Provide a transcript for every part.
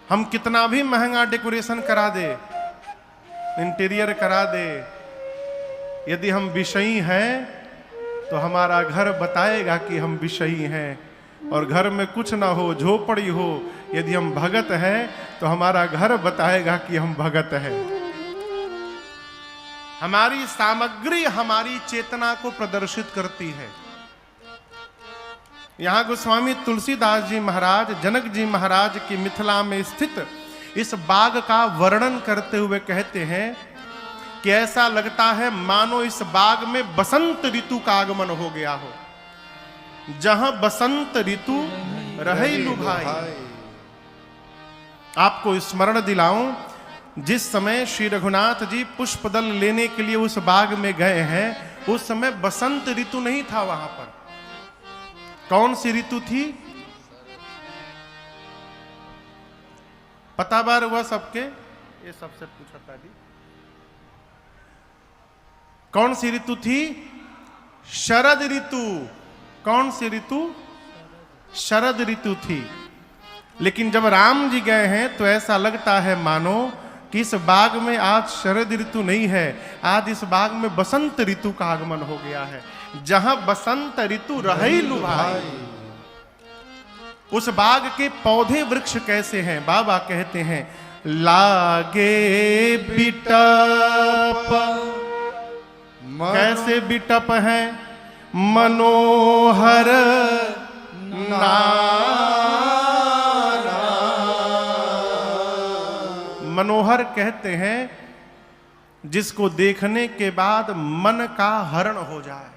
हम कितना भी महंगा डेकोरेशन करा दे, इंटीरियर करा दे, यदि हम विषयी हैं तो हमारा घर बताएगा कि हम विषयी हैं। और घर में कुछ ना हो, झोपड़ी हो, यदि हम भगत हैं तो हमारा घर बताएगा कि हम भगत हैं। हमारी सामग्री हमारी चेतना को प्रदर्शित करती है। यहां गोस्वामी तुलसीदास जी महाराज जनक जी महाराज की मिथिला में स्थित इस बाग का वर्णन करते हुए कहते हैं कि ऐसा लगता है मानो इस बाग में बसंत ऋतु का आगमन हो गया हो। जहां बसंत ऋतु रहे लुभाई। आपको स्मरण दिलाऊं, जिस समय श्री रघुनाथ जी पुष्पदल लेने के लिए उस बाग में गए हैं, उस समय बसंत ऋतु नहीं था वहां पर। कौन सी ऋतु थी? पता बार हुआ सबके? ये सबसे पूछा था जी। कौन सी ऋतु थी? शरद ऋतु। कौन सी ऋतु? शरद ऋतु थी। लेकिन जब राम जी गए हैं तो ऐसा लगता है मानो कि इस बाग में आज शरद ऋतु नहीं है, आज इस बाग में बसंत ऋतु का आगमन हो गया है। जहां बसंत ऋतु रही लुभाई। उस बाग के पौधे वृक्ष कैसे हैं? बाबा कहते हैं लागे बिटप। कैसे बिटप हैं? मनोहर मनोहर कहते हैं जिसको देखने के बाद मन का हरण हो जाए।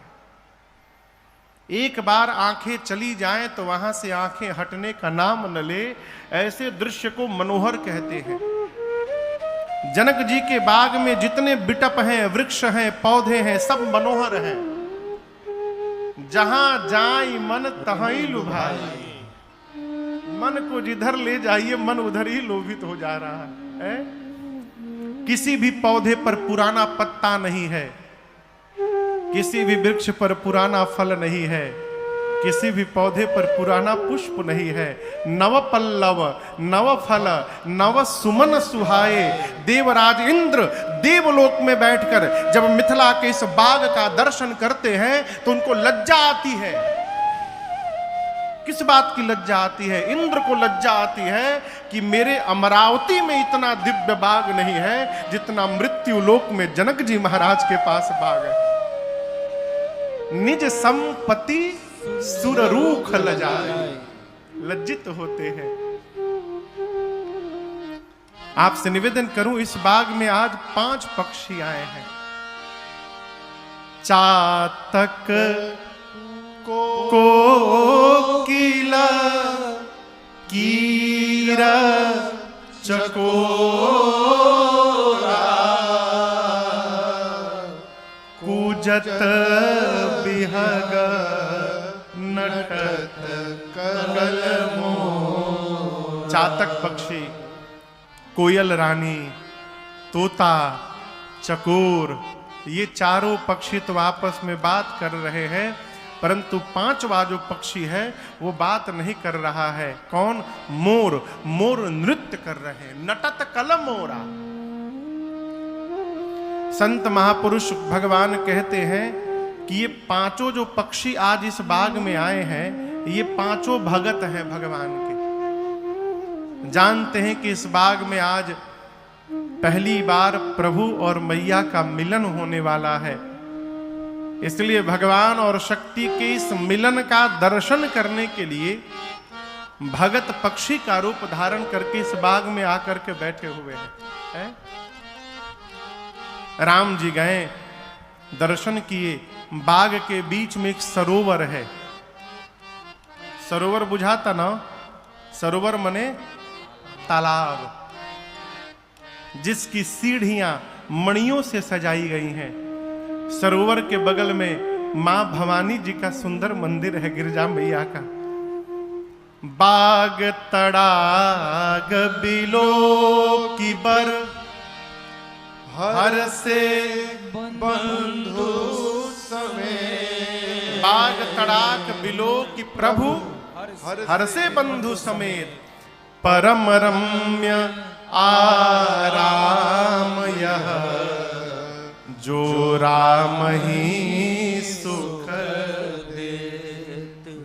एक बार आंखें चली जाएं तो वहां से आंखें हटने का नाम न ले, ऐसे दृश्य को मनोहर कहते हैं। जनक जी के बाग में जितने बिटप हैं, वृक्ष हैं, पौधे हैं, सब मनोहर हैं। जहां जाई मन तहाई लुभाई। मन को जिधर ले जाइए मन उधर ही लोभित हो जा रहा है। किसी भी पौधे पर पुराना पत्ता नहीं है, किसी भी वृक्ष पर पुराना फल नहीं है, किसी भी पौधे पर पुराना पुष्प नहीं है। नव पल्लव नव फल नव सुमन सुहाए। देवराज इंद्र देवलोक में बैठकर जब मिथिला के इस बाग का दर्शन करते हैं तो उनको लज्जा आती है। किस बात की लज्जा आती है? इंद्र को लज्जा आती है कि मेरे अमरावती में इतना दिव्य बाग नहीं है जितना मृत्यु लोक में जनक जी महाराज के पास बाग है। निज संपत्ति सुररूख लजाए। लज्जित होते हैं। आपसे निवेदन करूं, इस बाग में आज 5 पक्षी आए हैं। चातक कोकिला कीरा चकोरा कूजत बिहग नटत कलमो। चातक पक्षी, कोयल रानी, तोता, चकोर, ये चारों पक्षी तो आपस में बात कर रहे हैं, परंतु 5वां जो पक्षी है वो बात नहीं कर रहा है। कौन? मोर। मोर नृत्य कर रहे हैं। नटत कलमोरा। संत महापुरुष भगवान कहते हैं कि ये 5 जो पक्षी आज इस बाग में आए हैं, ये 5 भगत हैं भगवान के। जानते हैं कि इस बाग में आज पहली बार प्रभु और मैया का मिलन होने वाला है। इसलिए भगवान और शक्ति के इस मिलन का दर्शन करने के लिए भगत पक्षी का रूप धारण करके इस बाग में आकर के बैठे हुए हैं। राम जी गए, दर्शन किए। बाग के बीच में एक सरोवर है। सरोवर बुझाता ना? सरोवर मने तालाब, जिसकी सीढ़ियां मणियों से सजाई गई हैं। सरोवर के बगल में मां भवानी जी का सुंदर मंदिर है, गिरजा मैया का। बाग तड़ाग बिलो की बर हर से बंधु समेत। बाग तड़ाक बिलो की प्रभु हर से बंधु समेत। परम रम्य आराम यह, जो राम ही सुख दे।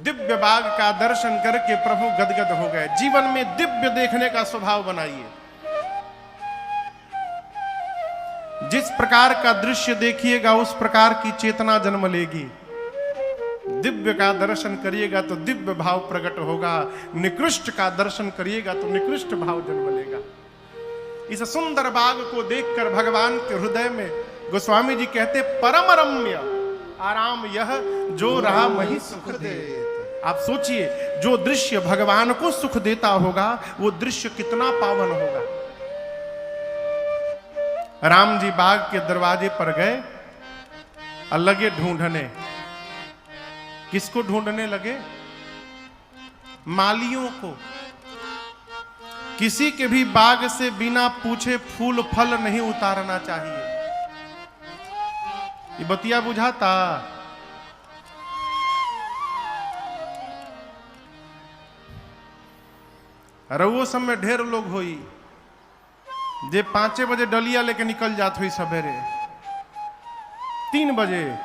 दिव्य बाग का दर्शन करके प्रभु गदगद हो गए। जीवन में दिव्य देखने का स्वभाव बनाइए। जिस प्रकार का दृश्य देखिएगा उस प्रकार की चेतना जन्म लेगी। दिव्य का दर्शन करिएगा तो दिव्य भाव प्रकट होगा, निकृष्ट का दर्शन करिएगा तो निकृष्ट भाव जन्म लेगा। इस सुंदर बाग को देखकर भगवान के हृदय में गोस्वामी जी कहते परम रम्य आराम यह, जो राम ही सुख दे। आप सोचिए, जो दृश्य भगवान को सुख देता होगा वो दृश्य कितना पावन होगा। राम जी बाग के दरवाजे पर गए और लगे ढूंढने। किसको ढूंढने लगे? मालियों को। किसी के भी बाग से बिना पूछे फूल फल नहीं उतारना चाहिए। ये बतिया बुझाता? रउओ समय ढेर लोग होई जे 5 बजे डलिया लेके निकल जात हुई सवेरे 3 बजे।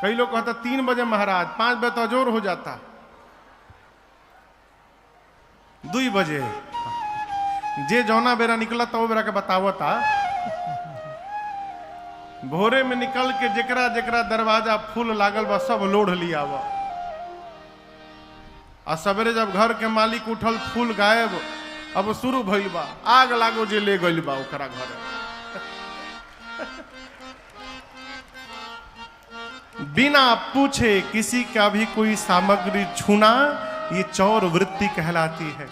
कई लोग कहता 3 बजे महाराज, 5 बजे तो अजोर हो जाता। 2 बजे जे जौना बेरा निकला तो वो बेरा के बतावता। भोरे में निकल के जेकरा जेकरा दरवाजा फूल लागल बा सब लोढ़ लिया बा। आ सवेरे जब घर के मालिक उठल फूल गायब, अब शुरू भइल बा। आग लागो जे ले गइल बा ओकरा घरे। बिना पूछे किसी का भी कोई सामग्री छूना ये चौर वृत्ति कहलाती है।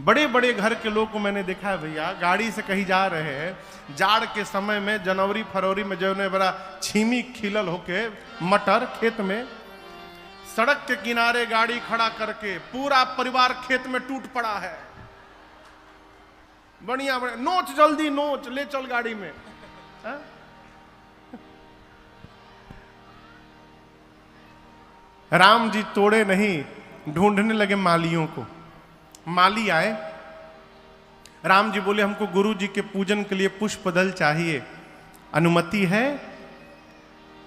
बड़े बड़े घर के लोग को मैंने देखा है भैया, गाड़ी से कहीं जा रहे हैं, जाड़ के समय में जनवरी फरवरी में जो ने बड़ा छीमी खिलल होके मटर खेत में, सड़क के किनारे गाड़ी खड़ा करके पूरा परिवार खेत में टूट पड़ा है। बढ़िया बढ़िया नोच, जल्दी नोच, ले चल गाड़ी में। है? राम जी तोड़े नहीं, ढूंढने लगे मालियों को। माली आए, राम जी बोले हमको गुरु जी के पूजन के लिए पुष्प दल चाहिए, अनुमति है?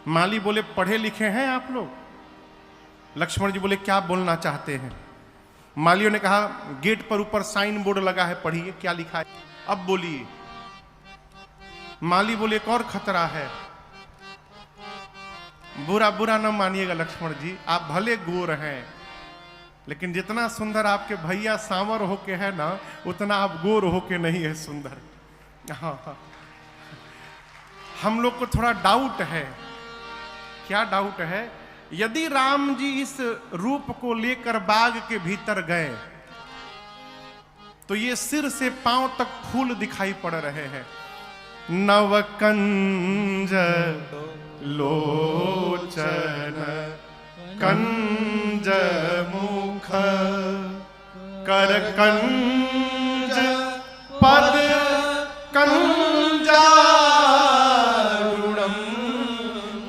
माली बोले पढ़े लिखे हैं आप लोग? लक्ष्मण जी बोले क्या बोलना चाहते हैं? मालियों ने कहा गेट पर ऊपर साइन बोर्ड लगा है, पढ़िए क्या लिखा है, अब बोलिए। माली बोले एक और खतरा है। बुरा बुरा न मानिएगा लक्ष्मण जी, आप भले गोर हैं लेकिन जितना सुंदर आपके भैया सांवर होके है ना, उतना आप गोर होके नहीं है सुंदर। हाँ हाँ, हम लोग को थोड़ा डाउट है। क्या डाउट है? यदि राम जी इस रूप को लेकर बाग के भीतर गए तो ये सिर से पांव तक फूल दिखाई पड़ रहे हैं। नवकंज लोचन कंज मुख कर कंज पद कंजारुणम।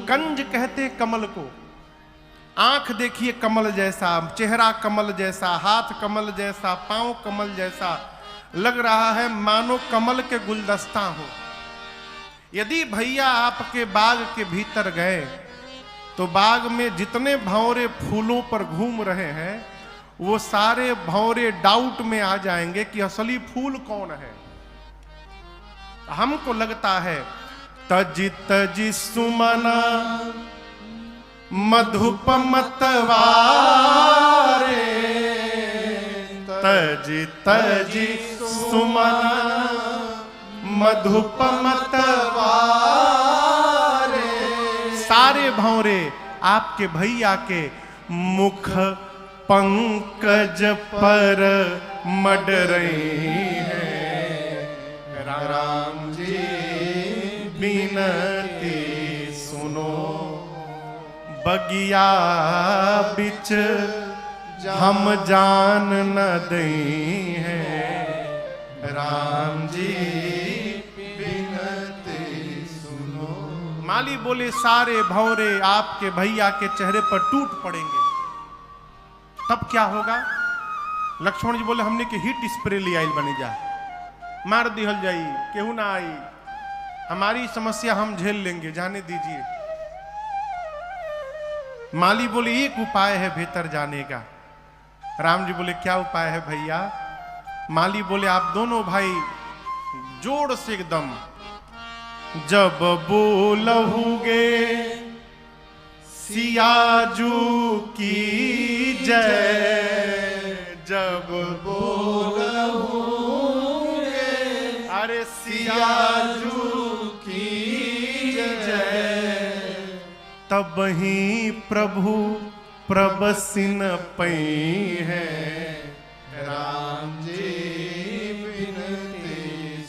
कंज कहते कमल को। आंख देखिए कमल जैसा, चेहरा कमल जैसा, हाथ कमल जैसा, पांव कमल जैसा, लग रहा है मानो कमल के गुलदस्ता हो। यदि भैया आपके बाग के भीतर गए तो बाग में जितने भंवरे फूलों पर घूम रहे हैं वो सारे भंवरे डाउट में आ जाएंगे कि असली फूल कौन है। हमको लगता है तजि तजि सुमना मधुपमतवारे, तजि तजि सुमना मधुपमतवारे। सारे भंवरे आपके भैया के मुख पंकज पर मड रही हैं। राम जी बिनती सुनो, बगिया बिच हम जान न दई हैं। राम जी बिनती सुनो। माली बोले सारे भंवरे आपके भैया के चेहरे पर टूट पड़ेंगे। तब क्या होगा? लक्ष्मण जी बोले हमने के हीट स्प्रे ले आइल बनी जा, मार दिहल जाई, केहू ना आई, हमारी समस्या हम झेल लेंगे, जाने दीजिए। माली बोले एक उपाय है भीतर जाने का। राम जी बोले क्या उपाय है भैया? माली बोले आप दोनों भाई जोर से एकदम, जब बोलहुगे सियाजू की जय, जब बोलहुगे अरे सियाजू की जय, तब ही प्रभु प्रबसिन पई है, राम जी बिनती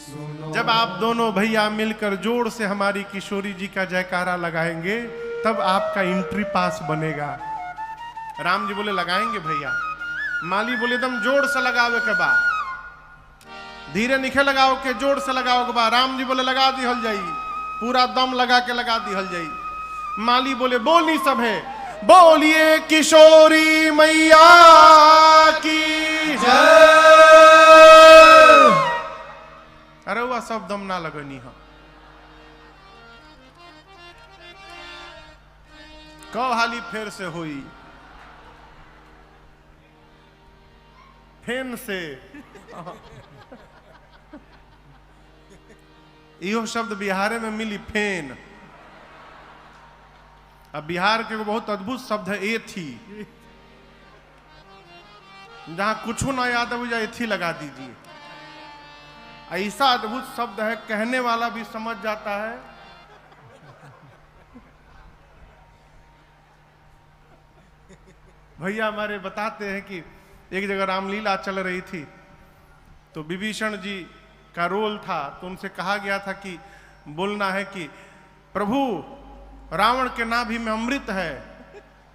सुनो। जब आप दोनों भैया मिलकर जोर से हमारी किशोरी जी का जयकारा लगाएंगे तब आपका एंट्री पास बनेगा। राम जी बोले लगाएंगे भैया। माली बोले एकदम जोर से लगावे के बा, धीरे निखे लगाओ के जोर से लगाओ के बा। राम जी बोले लगा दी हल जाई, पूरा दम लगा के लगा दी हल जाई। माली बोले बोली सब है, बोलिए किशोरी मैया की जय। अरे वह सब दम ना लगनी है। कब हाली फेर से हुई, फेन से इहो शब्द बिहारे में मिली, फेन। अब बिहार के बहुत अद्भुत शब्द है ए थी, जहां कुछ ना याद हो जाए थी लगा दीजिए। ऐसा अद्भुत शब्द है, कहने वाला भी समझ जाता है। भैया हमारे बताते हैं कि एक जगह रामलीला चल रही थी तो विभीषण जी का रोल था, तो उनसे कहा गया था कि बोलना है कि प्रभु रावण के नाभि में अमृत है,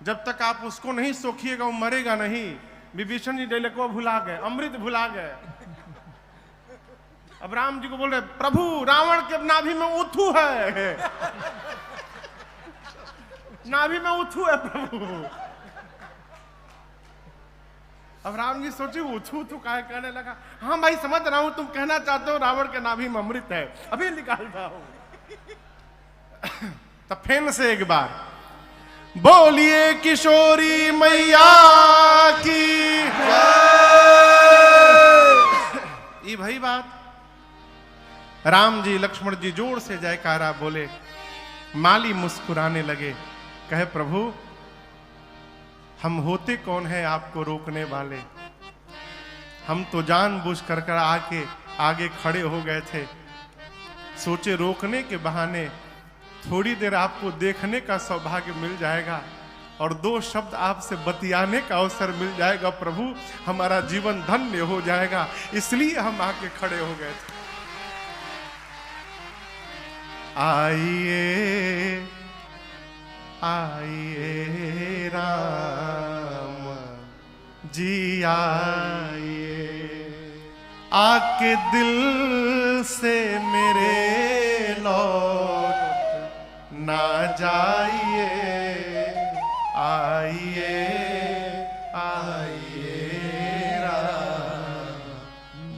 जब तक आप उसको नहीं सोखिएगा वो मरेगा नहीं। विभीषण जी डेले को भुला गए, अमृत भुला गए। अब राम जी को बोल रहे प्रभु रावण के नाभि में उथू है, नाभि में उथू है प्रभु। अब राम जी सोचे उथू तो काय कहने लगा, हाँ भाई समझ रहा हूं तुम कहना चाहते हो रावण के नाभि में अमृत है, अभी निकालता हूं। तब फेन से एक बार बोलिए किशोरी मैया की जय। ये भाई बात। राम जी लक्ष्मण जी जोर से जयकारा बोले। माली मुस्कुराने लगे, कहे प्रभु हम होते कौन है आपको रोकने वाले, हम तो जानबूझ कर आके आगे खड़े हो गए थे, सोचे रोकने के बहाने थोड़ी देर आपको देखने का सौभाग्य मिल जाएगा और दो शब्द आपसे बतियाने का अवसर मिल जाएगा प्रभु, हमारा जीवन धन्य हो जाएगा, इसलिए हम आके खड़े हो गए थे। आइए आइए राम जी आइए, आके दिल से मेरे लौट ना जाइए, आइए आइए राम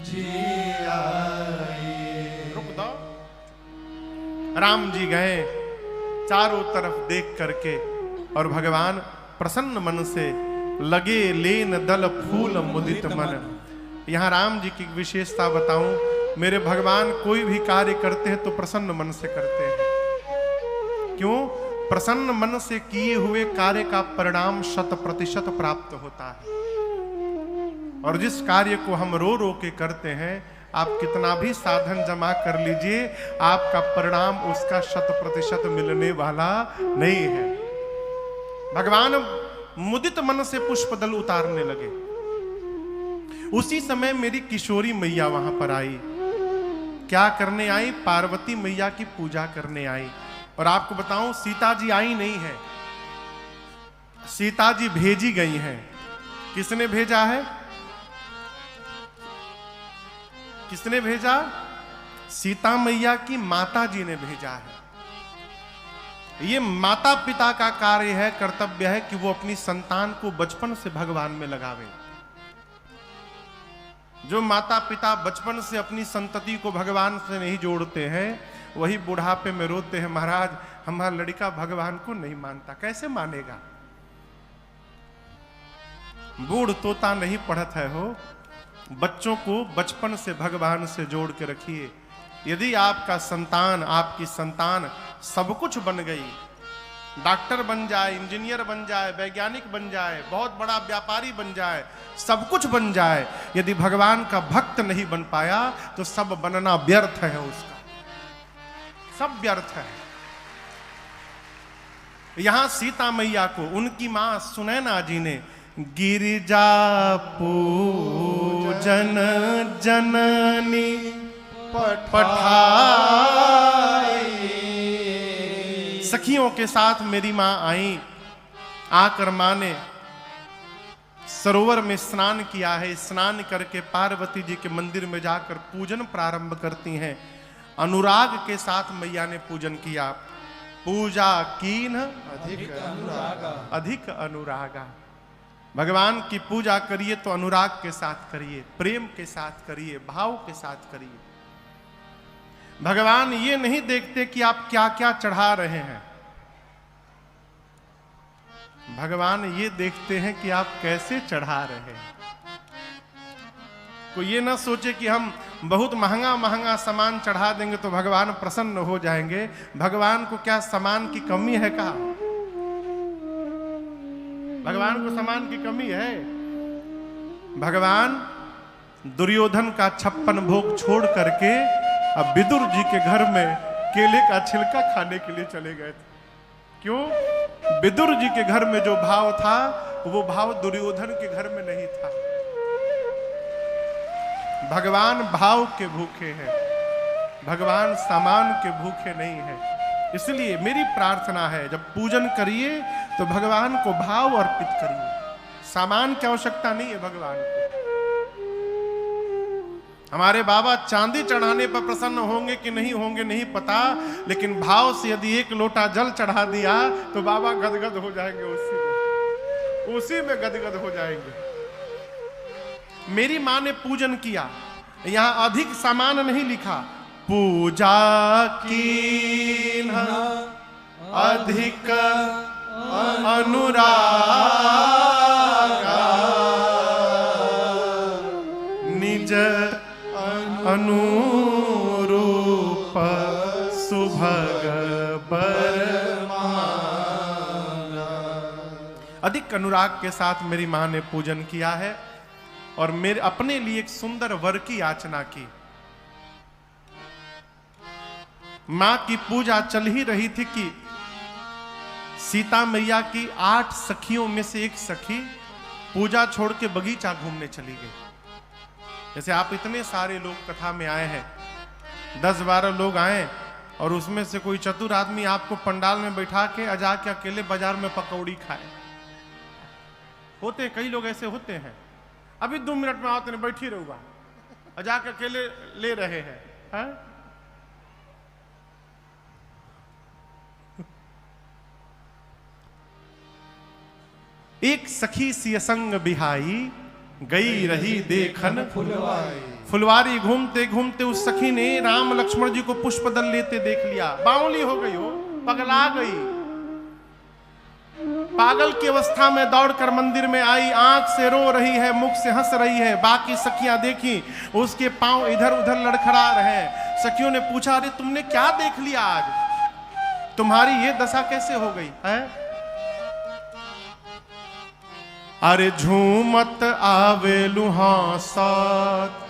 जी आइए। रुक दो। राम जी गए चारों तरफ देख करके और भगवान प्रसन्न मन से लगे लेन दल फूल मुदित मन। यहां राम जी की विशेषता बताऊं, मेरे भगवान कोई भी कार्य करते हैं तो प्रसन्न मन से करते हैं। क्यों? प्रसन्न मन से किए हुए कार्य का परिणाम 100% प्राप्त होता है। और जिस कार्य को हम रो रो के करते हैं, आप कितना भी साधन जमा कर लीजिए, आपका परिणाम उसका 100% मिलने वाला नहीं है। भगवान मुदित मन से पुष्पदल उतारने लगे। उसी समय मेरी किशोरी मैया वहां पर आई। क्या करने आई? पार्वती मैया की पूजा करने आई। और आपको बताऊं, सीता जी आई नहीं है, सीता जी भेजी गई हैं। किसने भेजा है? किसने भेजा? सीता मैया की माता जी ने भेजा है। ये माता पिता का कार्य है, कर्तव्य है कि वो अपनी संतान को बचपन से भगवान में लगावे। जो माता पिता बचपन से अपनी संतति को भगवान से नहीं जोड़ते हैं, वही बुढ़ापे में रोते हैं, महाराज हमारा लड़का भगवान को नहीं मानता। कैसे मानेगा? बूढ़ तोता नहीं पढ़त है हो। बच्चों को बचपन से भगवान से जोड़ के रखिए। यदि आपका संतान, आपकी संतान सब कुछ बन गई, डॉक्टर बन जाए, इंजीनियर बन जाए, वैज्ञानिक बन जाए, बहुत बड़ा व्यापारी बन जाए, सब कुछ बन जाए, यदि भगवान का भक्त नहीं बन पाया तो सब बनना व्यर्थ है, उसका सब व्यर्थ है। यहां सीता मैया को उनकी मां सुनैना जी ने गिरिजा पूजन जननी पठाई। सखियों के साथ मेरी मां आई। आकर मां ने सरोवर में स्नान किया है। स्नान करके पार्वती जी के मंदिर में जाकर पूजन प्रारंभ करती हैं। अनुराग के साथ मैया ने पूजन किया। पूजा कीन अधिक अनुरागा। भगवान की पूजा करिए तो अनुराग के साथ करिए, प्रेम के साथ करिए, भाव के साथ करिए। भगवान ये नहीं देखते कि आप क्या क्या चढ़ा रहे हैं, भगवान ये देखते हैं कि आप कैसे चढ़ा रहे हैं। कोई ये ना सोचे कि हम बहुत महंगा महंगा सामान चढ़ा देंगे तो भगवान प्रसन्न हो जाएंगे। भगवान को क्या सामान की कमी है? कहा भगवान को सामान की कमी है? भगवान दुर्योधन का 56 भोग छोड़ करके अब विदुर जी के घर में केले का छिलका खाने के लिए चले गए थे। क्यों? विदुर जी के घर में जो भाव था वो भाव दुर्योधन के घर में नहीं था। भगवान भाव के भूखे हैं, भगवान सामान के भूखे नहीं हैं। इसलिए मेरी प्रार्थना है, जब पूजन करिए तो भगवान को भाव अर्पित करिए। सामान की आवश्यकता नहीं है भगवान को। हमारे बाबा चांदी चढ़ाने पर प्रसन्न होंगे कि नहीं होंगे नहीं पता, लेकिन भाव से यदि एक लोटा जल चढ़ा दिया तो बाबा गदगद हो जाएंगे, उसी में गदगद हो जाएंगे। मेरी मां ने पूजन किया। यहां अधिक सामान नहीं लिखा, पूजा की अधिक अनुरागा निज अनुरूप सुभग बरमाना। अधिक अनुराग के साथ मेरी मां ने पूजन किया है और मेरे अपने लिए एक सुंदर वर की याचना की। मां की पूजा चल ही रही थी कि सीता मैया की 8 सखियों में से एक सखी पूजा छोड़ के बगीचा घूमने चली गई। जैसे आप इतने सारे लोग कथा में आए हैं, 10-12 लोग आए और उसमें से कोई चतुर आदमी आपको पंडाल में बैठा के अजा के अकेले बाजार में पकौड़ी खाए। होते कई लोग ऐसे होते हैं, अभी 2 मिनट में आते बैठी रहूंगा, अजा के अकेले ले रहे हैं, है? एक सखी सियसंग बिहाई गई रही देखन फुलवारी। फुलवारी घूमते घूमते उस सखी ने राम लक्ष्मण जी को पुष्पदल लेते देख लिया। बावली हो गई, हो पगला गई। पागल की अवस्था में दौड़कर मंदिर में आई, आंख से रो रही है, मुख से हंस रही है। बाकी सखियां देखी, उसके पांव इधर उधर लड़खड़ा रहे। सखियों ने पूछा, अरे तुमने क्या देख लिया आज, तुम्हारी ये दशा कैसे हो गई है? अरे झूमत आवे लुहासत